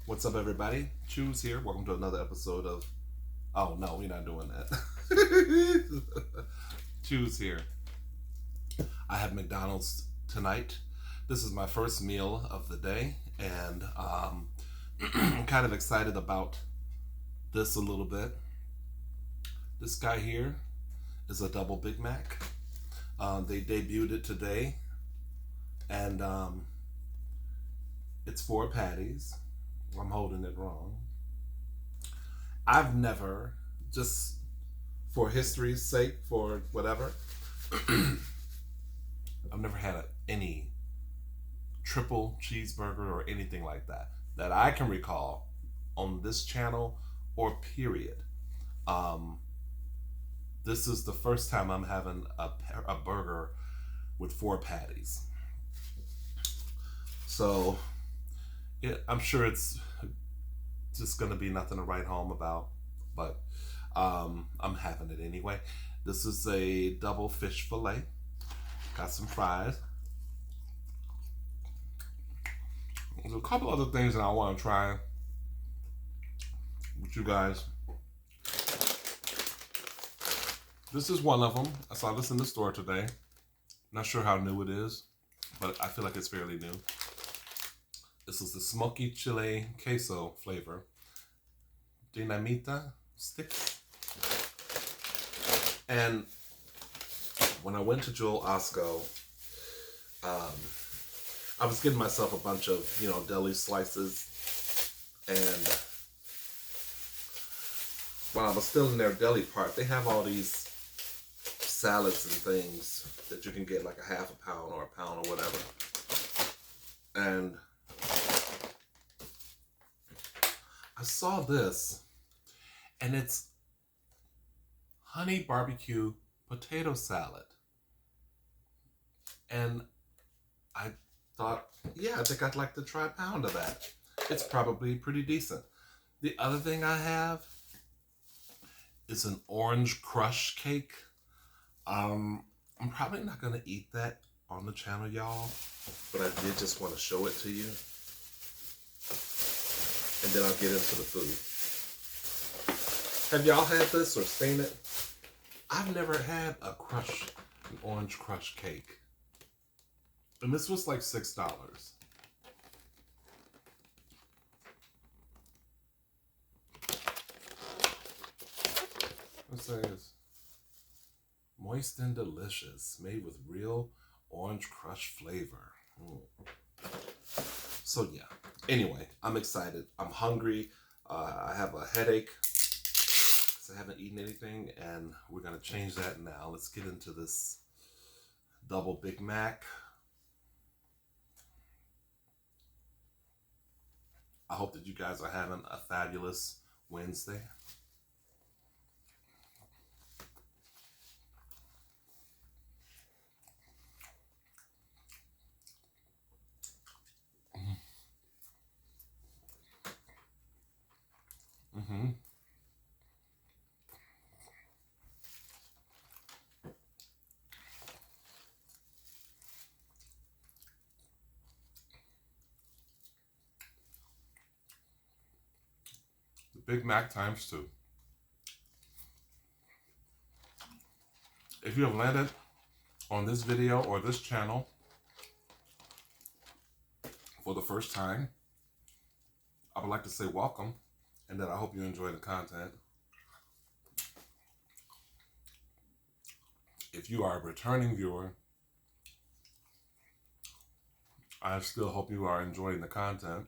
What's up, everybody? Choose here. Welcome to another episode of. Oh, no, we're not doing that. Choose here. I have McDonald's tonight. This is my first meal of the day, and I'm kind of excited about this a little bit. This guy here is a double Big Mac. They debuted it today, and it's 4 patties. I'm holding it wrong. I've never, just for history's sake, for whatever, I've never had any triple cheeseburger or anything like that I can recall on this channel or period. This is the first time I'm having a burger with 4 patties. So I'm sure it's just gonna be nothing to write home about, but I'm having it anyway. This is a double fish fillet. Got some fries. There's a couple other things that I want to try with you guys. This is one of them. I saw this in the store today. Not sure how new it is, but I feel like it's fairly new. This is the Smoky Chile Queso flavor. Dinamita sticks. And when I went to Joel Osco, I was getting myself a bunch of, deli slices. And when I was still in their deli part, they have all these salads and things that you can get like a half a pound or a pound or whatever. And I saw this, and it's honey barbecue potato salad. And I thought, I think I'd like to try a pound of that. It's probably pretty decent. The other thing I have is an orange crush cake. I'm probably not going to eat that on the channel, y'all, but I did just want to show it to you. And then I'll get into the food. Have y'all had this or seen it? I've never had an orange crush cake. And this was like $6. It says, moist and delicious, made with real orange crush flavor. So yeah, anyway, I'm excited. I'm hungry. I have a headache because I haven't eaten anything, and we're going to change that now. Let's get into this double Big Mac. I hope that you guys are having a fabulous Wednesday. Mm-hmm. The Big Mac times 2. If you have landed on this video or this channel for the first time, I would like to say welcome, and that I hope you enjoy the content. If you are a returning viewer, I still hope you are enjoying the content.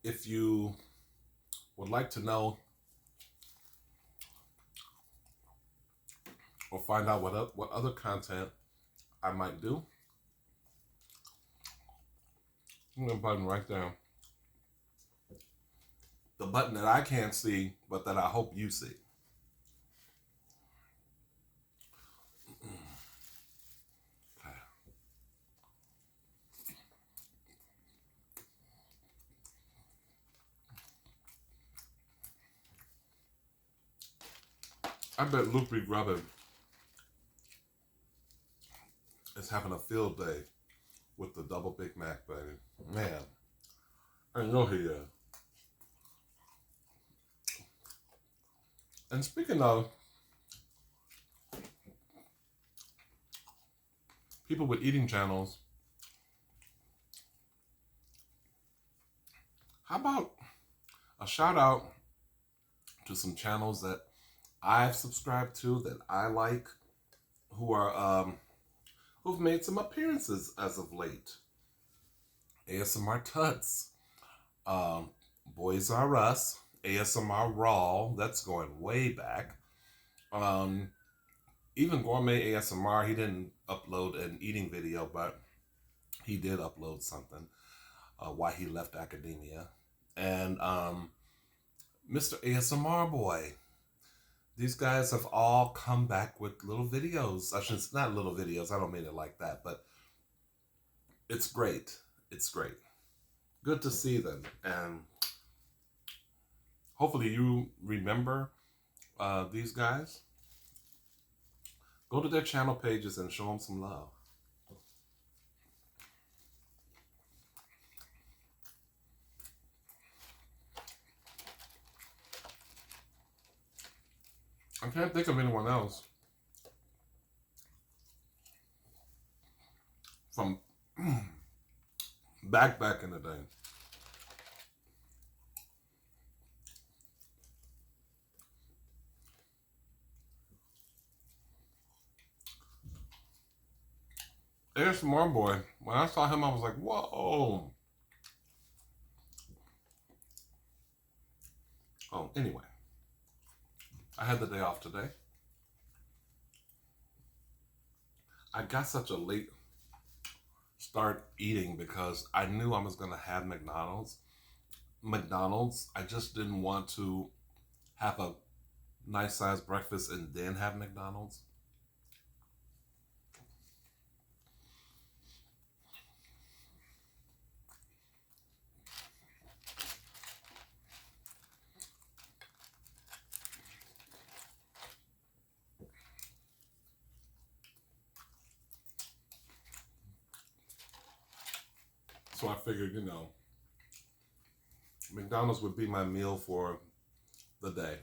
If you would like to know or find out what other content I might do, I'm going to button right there. The button that I can't see, but that I hope you see. Okay. I bet Luke be rubbing is having a field day with the double Big Mac, baby. Man, I know he is. And speaking of people with eating channels, how about a shout out to some channels that I've subscribed to that I like, who are who've made some appearances as of late. ASMR Tuts, Boys R Us, ASMR Raw, that's going way back. Even Gourmet ASMR, he didn't upload an eating video, but he did upload something, why he left academia. And Mr. ASMR Boy. These guys have all come back with little videos. I shouldn't, not little videos, I don't mean it like that, but it's great. It's great. Good to see them. And hopefully you remember these guys. Go to their channel pages and show them some love. I can't think of anyone else from back in the day. ASMR Boy, when I saw him, I was like, whoa. Oh, anyway. I had the day off today. I got such a late start eating because I knew I was going to have McDonald's. I just didn't want to have a nice sized breakfast and then have McDonald's. So I figured, you know, McDonald's would be my meal for the day.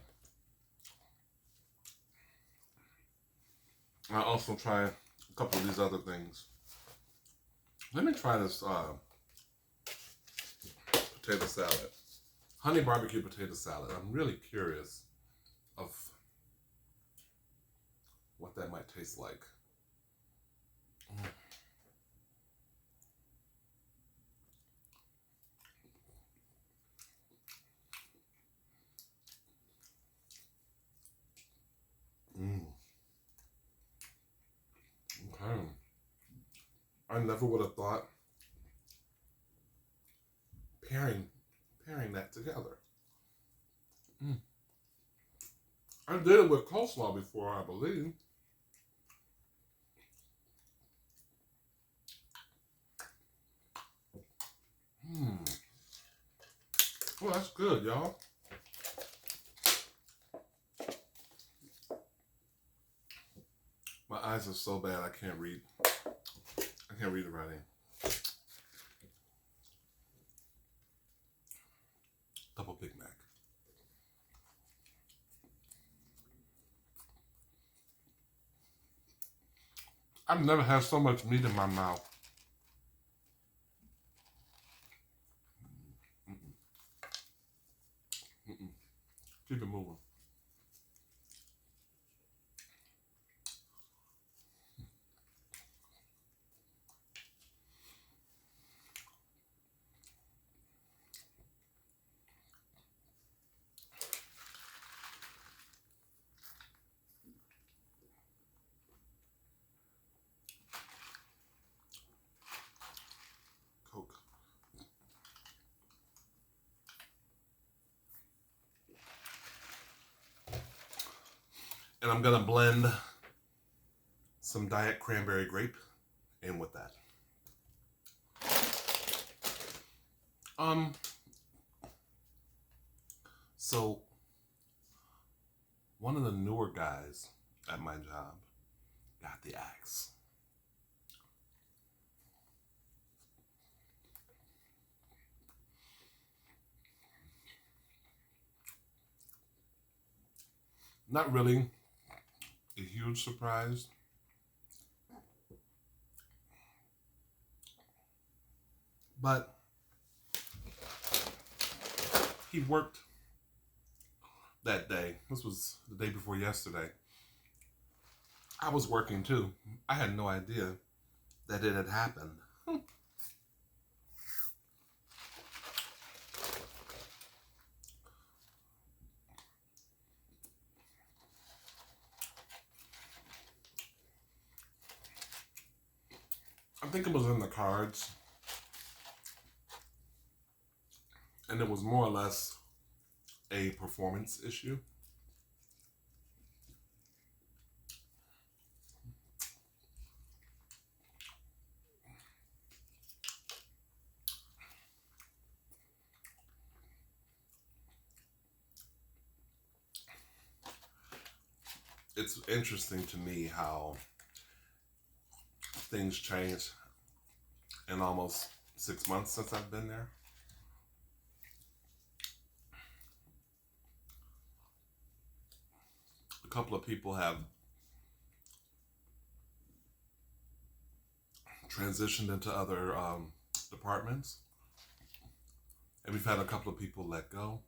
I also try a couple of these other things. Let me try this potato salad. Honey barbecue potato salad. I'm really curious of what that might taste like. Okay. I never would have thought pairing that together. I did it with coleslaw before, I believe. Well, that's good, y'all. My eyes are so bad I can't read. I can't read the writing. Double Big Mac. I've never had so much meat in my mouth. Keep it moving. Coke. And I'm gonna blend some Diet Cranberry Grape in with that. So one of the newer guys at my job got the axe. Not really a huge surprise. But he worked that day. This was the day before yesterday. I was working too. I had no idea that it had happened. I think it was in the cards. And it was more or less a performance issue. It's interesting to me how things changed in almost 6 months since I've been there. A couple of people have transitioned into other departments, and we've had a couple of people let go.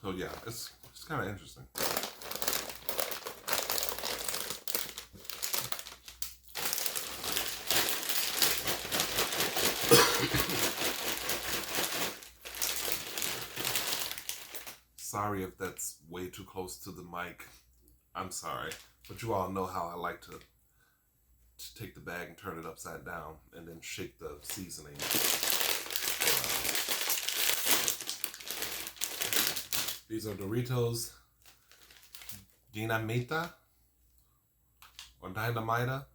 So yeah, it's kind of interesting. Sorry if that's way too close to the mic. I'm sorry, but you all know how I like to take the bag and turn it upside down and then shake the seasoning. These are Doritos Dinamita or Dinamita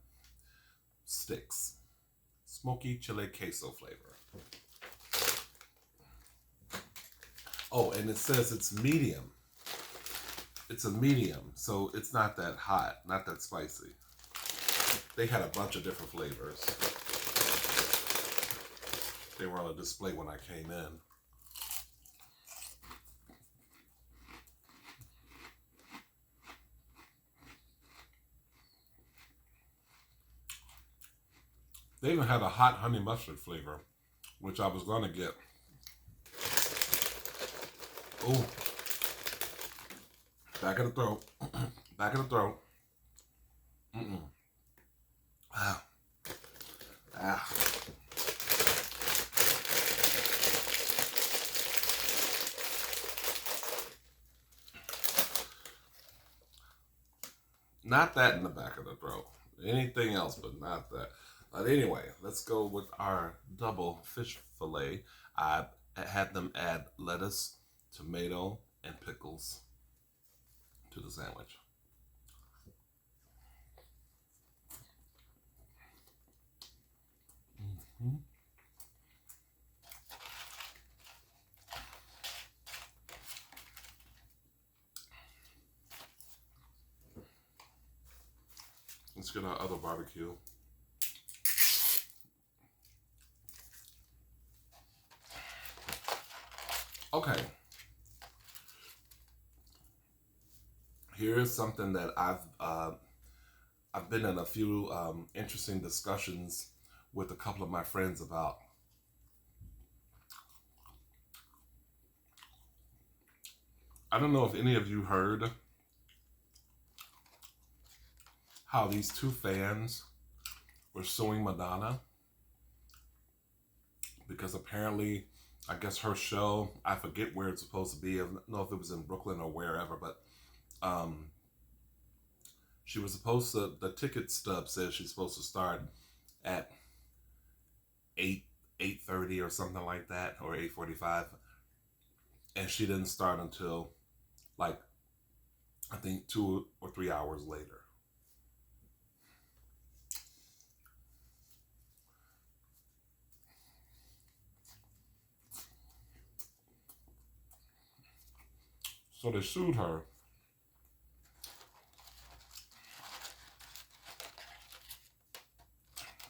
sticks. Smoky Chile Queso flavor. Oh, and it says it's medium. It's a medium, so it's not that hot, not that spicy. They had a bunch of different flavors. They were on a display when I came in. They even had a hot honey mustard flavor, which I was going to get. Oh, back of the throat, back of the throat. Ah. Not that in the back of the throat. Anything else, but not that. But anyway, let's go with our double fish fillet. I had them add lettuce, tomato, and pickles to the sandwich. Let's get our other barbecue. Okay. Here's something that I've been in a few interesting discussions with a couple of my friends about. I don't know if any of you heard how these two fans were suing Madonna because apparently, I guess her show, I forget where it's supposed to be. I don't know if it was in Brooklyn or wherever, but she was supposed to, the ticket stub says she's supposed to start at 8:30 or something like that, or 8:45. And she didn't start until like, I think 2 or 3 hours later. So they sued her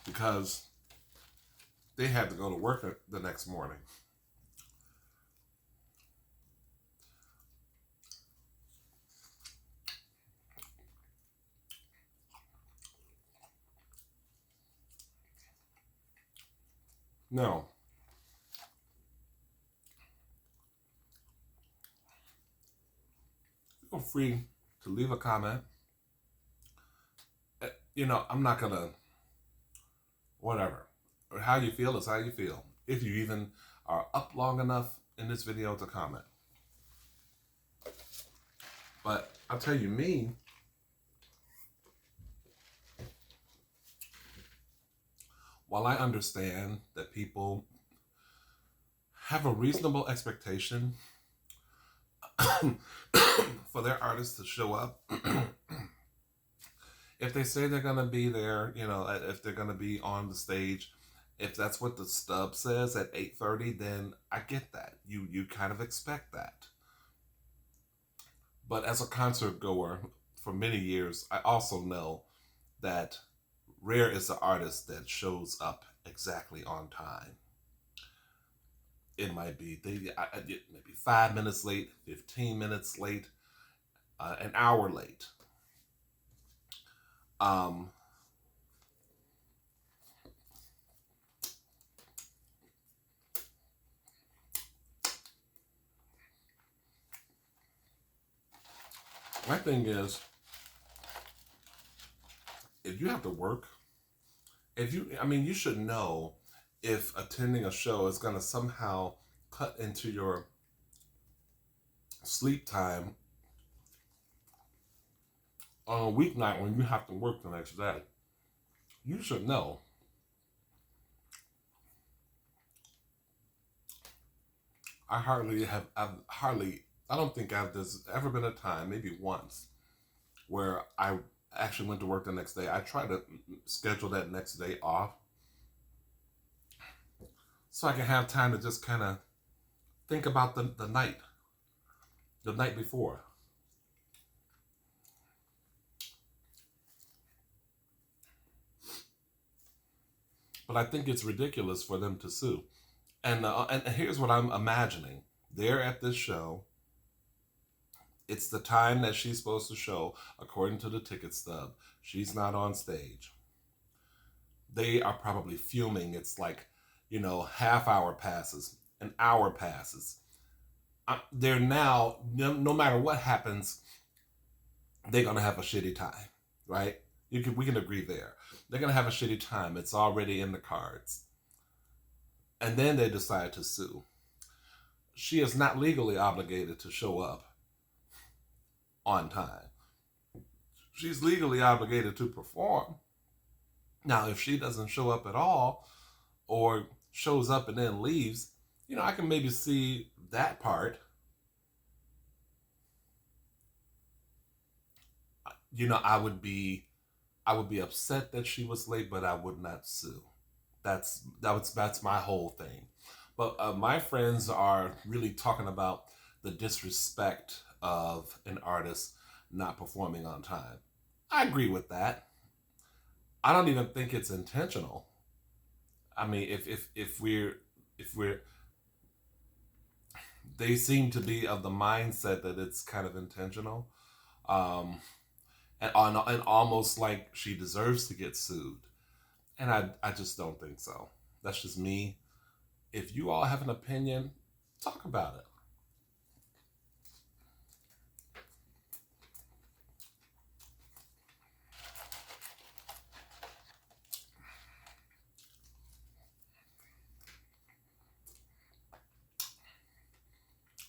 because they had to go to work the next morning. Now, feel free to leave a comment. I'm not gonna, whatever. How you feel is how you feel. If you even are up long enough in this video to comment. But I'll tell you, me, while I understand that people have a reasonable expectation for their artists to show up, if they say they're going to be there, if they're going to be on the stage, if that's what the stub says at 8:30, then I get that. You kind of expect that. But as a concert goer for many years, I also know that rare is the artist that shows up exactly on time. It might be maybe 5 minutes late, 15 minutes late, an hour late. My thing is, if you have to work, you should know if attending a show is going to somehow cut into your sleep time on a weeknight when you have to work the next day. You should know. I don't think there's ever been a time, maybe once, where I actually went to work the next day. I try to schedule that next day off so I can have time to just kind of think about the night before. But I think it's ridiculous for them to sue. And here's what I'm imagining. They're at this show. It's the time that she's supposed to show, according to the ticket stub. She's not on stage. They are probably fuming. It's like, half hour passes, an hour passes. They're now, no matter what happens, they're going to have a shitty time, right? We can agree there. They're going to have a shitty time. It's already in the cards. And then they decide to sue. She is not legally obligated to show up on time. She's legally obligated to perform. Now, if she doesn't show up at all, or shows up and then leaves, I can maybe see that part. I would be upset that she was late, but I would not sue. That's my whole thing. But my friends are really talking about the disrespect of an artist not performing on time. I agree with that. I don't even think it's intentional. I mean, if we're they seem to be of the mindset that it's kind of intentional, and almost like she deserves to get sued. And I just don't think so. That's just me. If you all have an opinion, talk about it.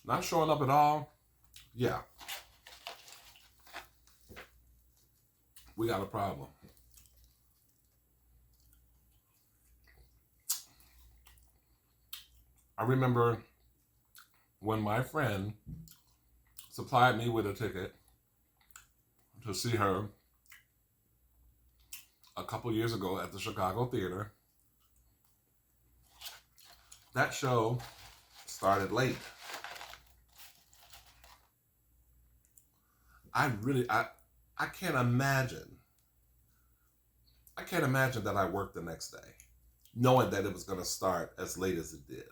Not showing up at all, yeah. We got a problem. I remember when my friend supplied me with a ticket to see her a couple years ago at the Chicago Theater. That show started late. I can't imagine. I can't imagine that I worked the next day, knowing that it was going to start as late as it did.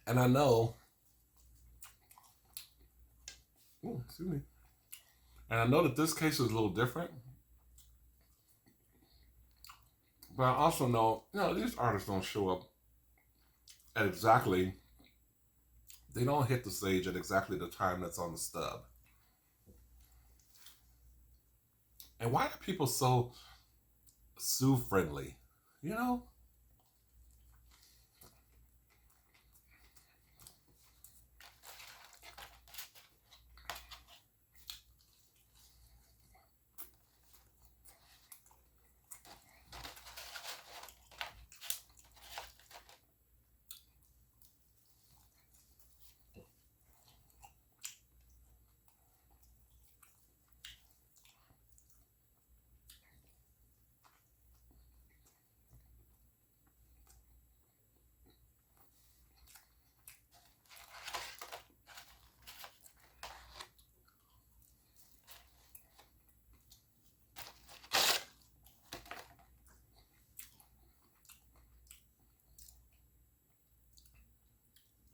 And I know, excuse me, and I know that this case is a little different But I also know, these artists don't show up at exactly, they don't hit the stage at exactly the time that's on the stub. And why are people so Sue friendly? You know?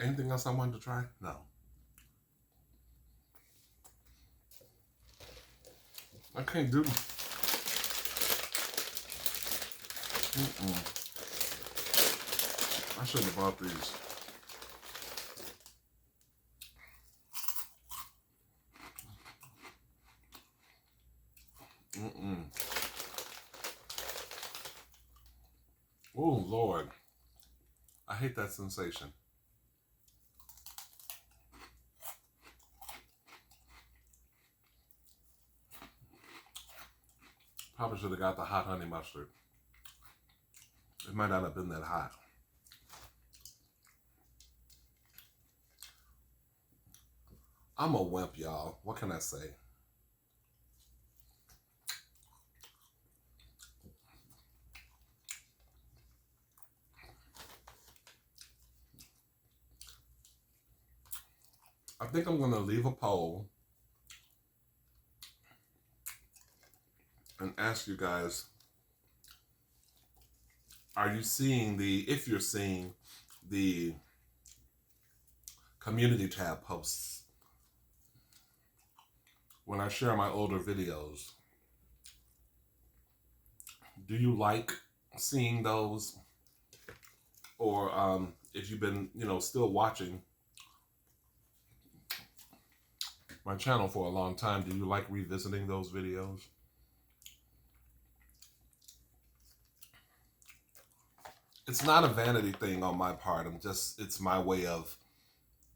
Anything else I wanted to try? No. I can't do. I shouldn't have bought these. Oh, Lord. I hate that sensation. Probably should have got the hot honey mustard. It might not have been that hot. I'm a wimp, y'all. What can I say? I think I'm going to leave a poll and ask you guys, are you seeing if you're seeing the community tab posts when I share my older videos? Do you like seeing those? Or if you've been, still watching my channel for a long time, do you like revisiting those videos? It's not a vanity thing on my part. It's my way of,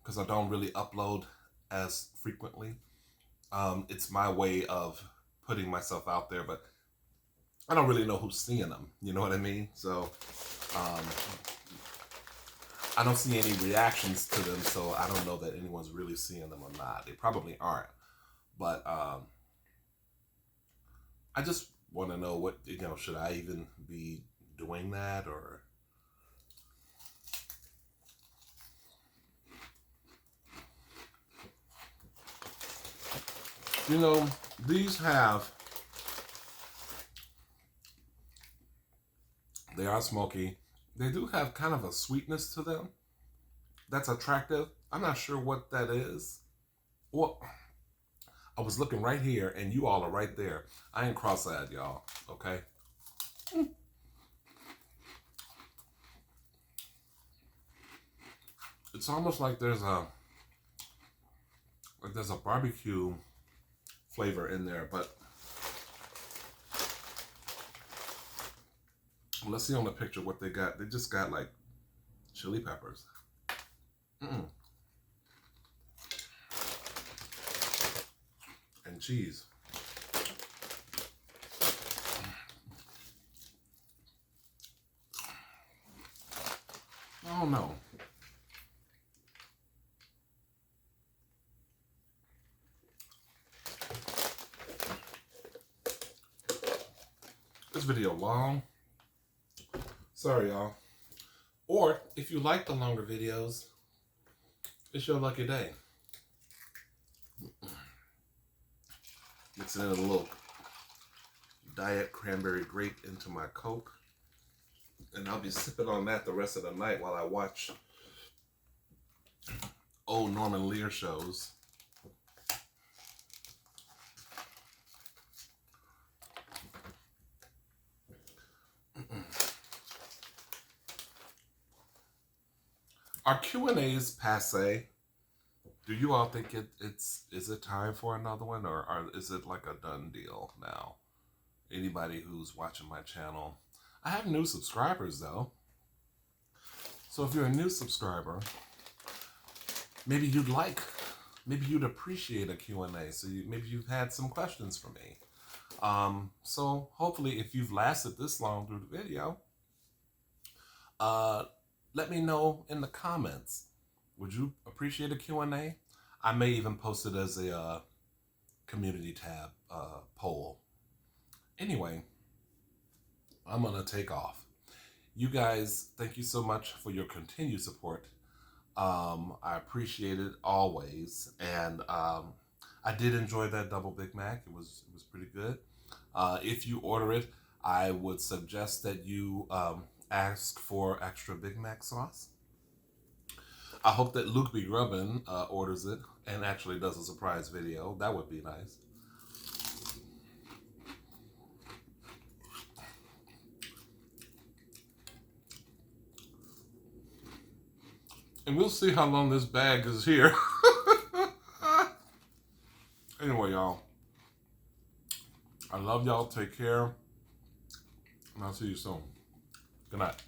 because I don't really upload as frequently. It's my way of putting myself out there, but I don't really know who's seeing them. You know what I mean? So I don't see any reactions to them, so I don't know that anyone's really seeing them or not. They probably aren't. But I just want to know what, should I even be doing that, or... These they are smoky. They do have kind of a sweetness to them that's attractive. I'm not sure what that is. Well, I was looking right here, and you all are right there. I ain't cross-eyed, y'all, okay? It's almost like there's a barbecue flavor in there, but let's see on the picture what they got. They just got like chili peppers. And cheese. Oh no. This video long. Sorry, y'all. Or if you like the longer videos, it's your lucky day. Mixing in a little diet cranberry grape into my Coke. And I'll be sipping on that the rest of the night while I watch old Norman Lear shows. Are Q&As passe? Do you all think is it time for another one, or is it like a done deal now? Anybody who's watching my channel, I have new subscribers though. So if you're a new subscriber, maybe you'd appreciate a Q&A. So maybe you've had some questions for me. So hopefully, if you've lasted this long through the video, let me know in the comments. Would you appreciate a Q&A? I may even post it as a community tab poll. Anyway, I'm going to take off. You guys, thank you so much for your continued support. I appreciate it always. And I did enjoy that double Big Mac. It was pretty good. If you order it, I would suggest that you ask for extra Big Mac sauce. I hope that Luke B. Grubbin orders it and actually does a surprise video. That would be nice. And we'll see how long this bag is here. Anyway, y'all. I love y'all. Take care. And I'll see you soon. Good night.